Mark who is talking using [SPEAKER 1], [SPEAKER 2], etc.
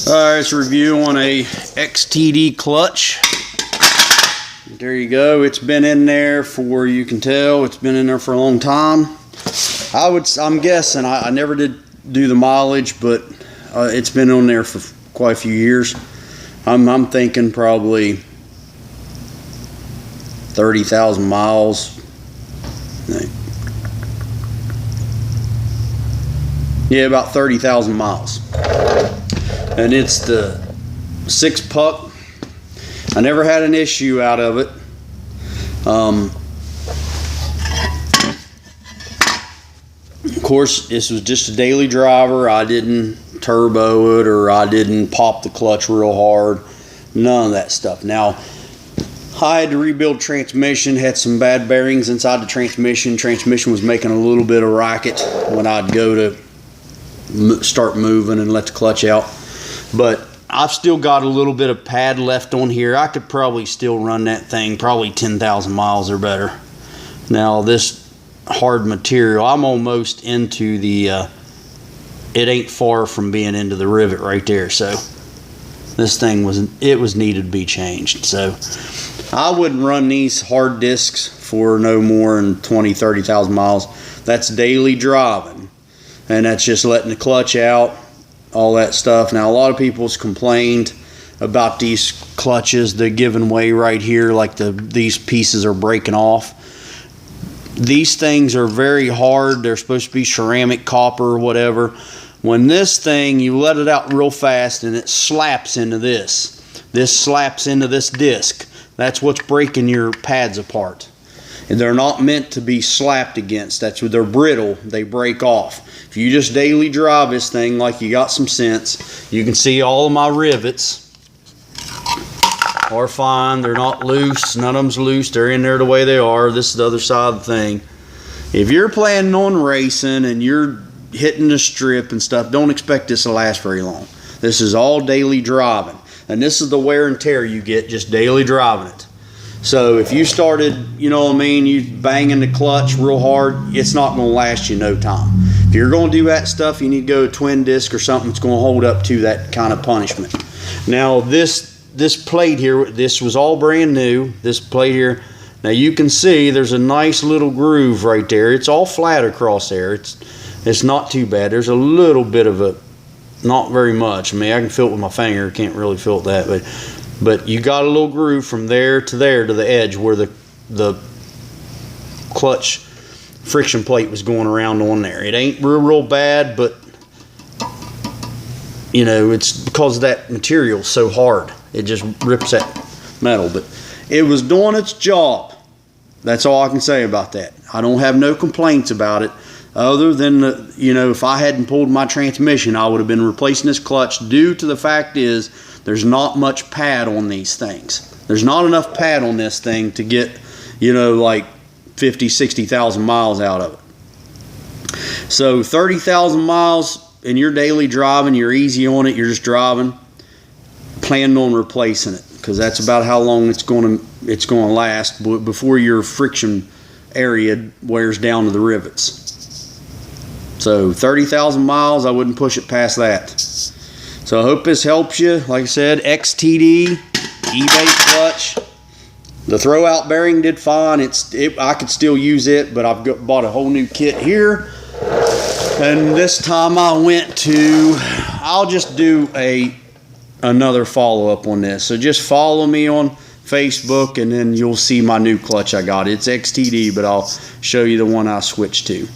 [SPEAKER 1] Alright, it's a review on a XTD clutch. There you go. It's been in there for, you can tell, it's been in there for a long time. I'm guessing, I never did do the mileage, but it's been on there for quite a few years. I'm thinking probably 30,000 miles. Yeah, about 30,000 miles. And it's the 6-puck. I never had an issue out of it. Of course, this was just a daily driver. I didn't turbo it, or I didn't pop the clutch real hard. None of that stuff. Now, I had to rebuild transmission, had some bad bearings inside the transmission. Transmission was making a little bit of racket when I'd go to start moving and let the clutch out. But I've still got a little bit of pad left on here. I could probably still run that thing probably 10,000 miles or better. Now this hard material, I'm almost into the, it ain't far from being into the rivet right there. So this thing was needed to be changed. So I wouldn't run these hard discs for no more than 30,000 miles. That's daily driving. And that's just letting the clutch out, all that stuff. Now, a lot of people's complained about these clutches. They're giving way right here, like these pieces are breaking off. These things are very hard. They're supposed to be ceramic, copper, or whatever. When this thing, you let it out real fast and it slaps into this. This slaps into this disc. That's what's breaking your pads apart. And they're not meant to be slapped against. That's what they're brittle. They break off. If you just daily drive this thing like you got some sense, you can see all of my rivets are fine. They're not loose. None of them's loose. They're in there the way they are. This is the other side of the thing. If you're planning on racing and you're hitting the strip and stuff, don't expect this to last very long. This is all daily driving. And this is the wear and tear you get just daily driving it. So if you started, you know what I mean, you banging the clutch real hard, it's not going to last you no time. If you're going to do that stuff, you need to go to twin disc or something that's going to hold up to that kind of punishment. Now this plate here, this was all brand new, this plate here. Now you can see there's a nice little groove right there. It's all flat across there. It's not too bad. There's a little bit of a, not very much. I mean, I can feel it with my finger. Can't really feel that, but you got a little groove from there to the edge where the clutch friction plate was going around on there. It ain't real bad, but you know, it's because that material's so hard. It just rips that metal. But it was doing its job. That's all I can say about that. I don't have no complaints about it, other than you know, if I hadn't pulled my transmission, I would have been replacing this clutch, due to the fact is there's not much pad on these things. There's not enough pad on this thing to get, you know, like 50, 60,000 miles out of it. So 30,000 miles in your daily driving, you're easy on it, you're just driving, planning on replacing it, because that's about how long it's going to last before your friction area wears down to the rivets. So 30,000 miles, I wouldn't push it past that. So I hope this helps you. Like I said, XTD, E-base clutch. The throw-out bearing did fine. I could still use it, but I've bought a whole new kit here. And this time I'll just do another follow-up on this. So just follow me on Facebook, and then you'll see my new clutch I got. It's XTD, but I'll show you the one I switched to.